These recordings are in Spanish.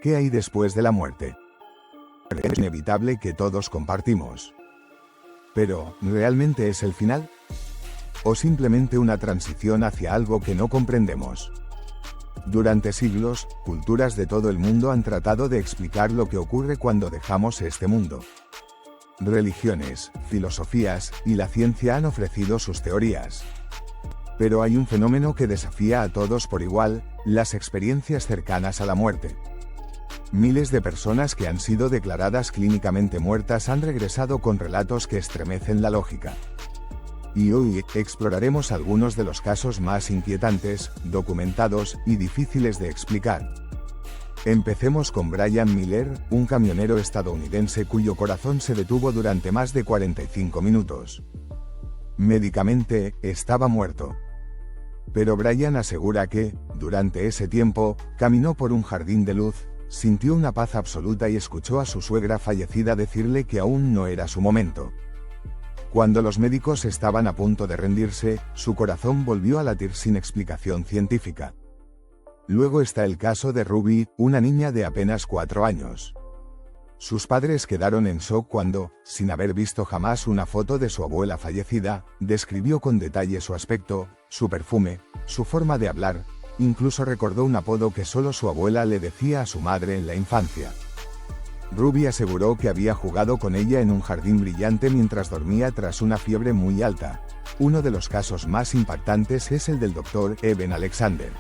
¿Qué hay después de la muerte? Es inevitable que todos compartimos. Pero, ¿realmente es el final? ¿O simplemente una transición hacia algo que no comprendemos? Durante siglos, culturas de todo el mundo han tratado de explicar lo que ocurre cuando dejamos este mundo. Religiones, filosofías y la ciencia han ofrecido sus teorías. Pero hay un fenómeno que desafía a todos por igual: las experiencias cercanas a la muerte. Miles de personas que han sido declaradas clínicamente muertas han regresado con relatos que estremecen la lógica. Y hoy exploraremos algunos de los casos más inquietantes, documentados y difíciles de explicar. Empecemos con Brian Miller, un camionero estadounidense cuyo corazón se detuvo durante más de 45 minutos. Médicamente, estaba muerto. Pero Brian asegura que, durante ese tiempo, caminó por un jardín de luz, sintió una paz absoluta y escuchó a su suegra fallecida decirle que aún no era su momento. Cuando los médicos estaban a punto de rendirse, su corazón volvió a latir sin explicación científica. Luego está el caso de Ruby, una niña de apenas 4 años. Sus padres quedaron en shock cuando, sin haber visto jamás una foto de su abuela fallecida, describió con detalle su aspecto, su perfume, su forma de hablar. Incluso recordó un apodo que solo su abuela le decía a su madre en la infancia. Ruby aseguró que había jugado con ella en un jardín brillante mientras dormía tras una fiebre muy alta. Uno de los casos más impactantes es el del Dr. Eben Alexander.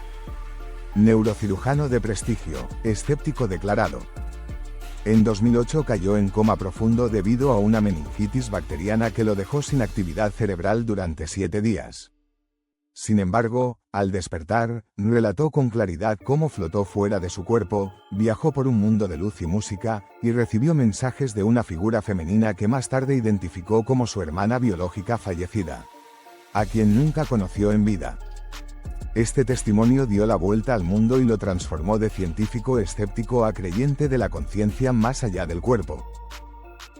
Neurocirujano de prestigio, escéptico declarado. En 2008 cayó en coma profundo debido a una meningitis bacteriana que lo dejó sin actividad cerebral durante 7 días. Sin embargo, al despertar, relató con claridad cómo flotó fuera de su cuerpo, viajó por un mundo de luz y música, y recibió mensajes de una figura femenina que más tarde identificó como su hermana biológica fallecida, a quien nunca conoció en vida. Este testimonio dio la vuelta al mundo y lo transformó de científico escéptico a creyente de la conciencia más allá del cuerpo.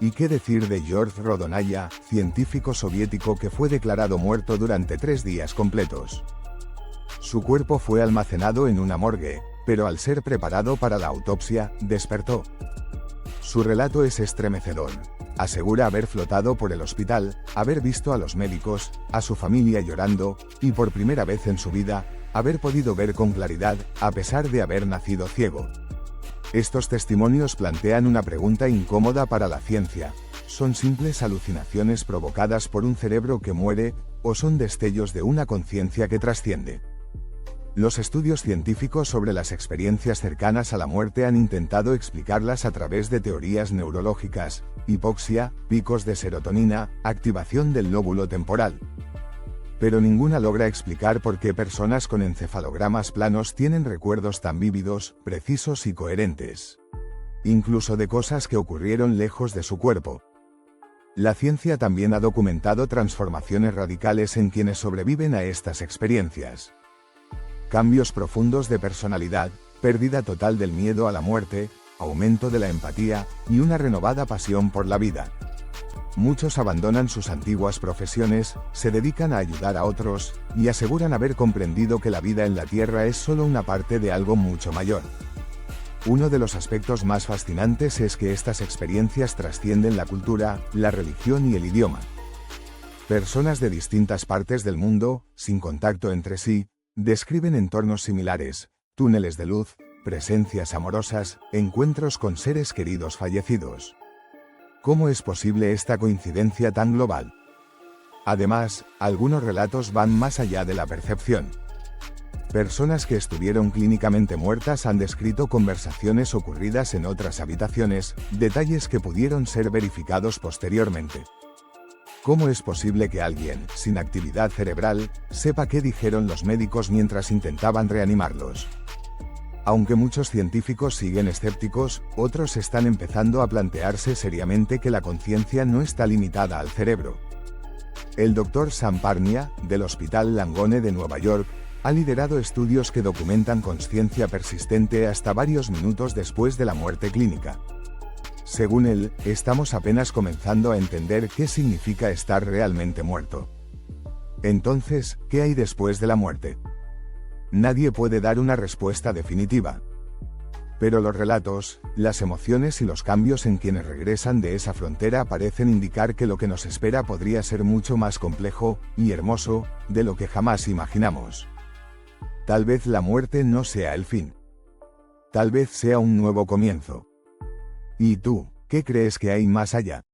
¿Y qué decir de George Rodonaya, científico soviético que fue declarado muerto durante 3 días completos? Su cuerpo fue almacenado en una morgue, pero al ser preparado para la autopsia, despertó. Su relato es estremecedor. Asegura haber flotado por el hospital, haber visto a los médicos, a su familia llorando, y por primera vez en su vida, haber podido ver con claridad, a pesar de haber nacido ciego. Estos testimonios plantean una pregunta incómoda para la ciencia: ¿son simples alucinaciones provocadas por un cerebro que muere, o son destellos de una conciencia que trasciende? Los estudios científicos sobre las experiencias cercanas a la muerte han intentado explicarlas a través de teorías neurológicas: hipoxia, picos de serotonina, activación del lóbulo temporal. Pero ninguna logra explicar por qué personas con encefalogramas planos tienen recuerdos tan vívidos, precisos y coherentes. Incluso de cosas que ocurrieron lejos de su cuerpo. La ciencia también ha documentado transformaciones radicales en quienes sobreviven a estas experiencias. Cambios profundos de personalidad, pérdida total del miedo a la muerte, aumento de la empatía, y una renovada pasión por la vida. Muchos abandonan sus antiguas profesiones, se dedican a ayudar a otros, y aseguran haber comprendido que la vida en la Tierra es solo una parte de algo mucho mayor. Uno de los aspectos más fascinantes es que estas experiencias trascienden la cultura, la religión y el idioma. Personas de distintas partes del mundo, sin contacto entre sí, describen entornos similares: túneles de luz, presencias amorosas, encuentros con seres queridos fallecidos. ¿Cómo es posible esta coincidencia tan global? Además, algunos relatos van más allá de la percepción. Personas que estuvieron clínicamente muertas han descrito conversaciones ocurridas en otras habitaciones, detalles que pudieron ser verificados posteriormente. ¿Cómo es posible que alguien, sin actividad cerebral, sepa qué dijeron los médicos mientras intentaban reanimarlos? Aunque muchos científicos siguen escépticos, otros están empezando a plantearse seriamente que la conciencia no está limitada al cerebro. El Dr. Sam Parnia, del Hospital Langone de Nueva York, ha liderado estudios que documentan consciencia persistente hasta varios minutos después de la muerte clínica. Según él, estamos apenas comenzando a entender qué significa estar realmente muerto. Entonces, ¿qué hay después de la muerte? Nadie puede dar una respuesta definitiva. Pero los relatos, las emociones y los cambios en quienes regresan de esa frontera parecen indicar que lo que nos espera podría ser mucho más complejo y hermoso de lo que jamás imaginamos. Tal vez la muerte no sea el fin. Tal vez sea un nuevo comienzo. ¿Y tú, qué crees que hay más allá?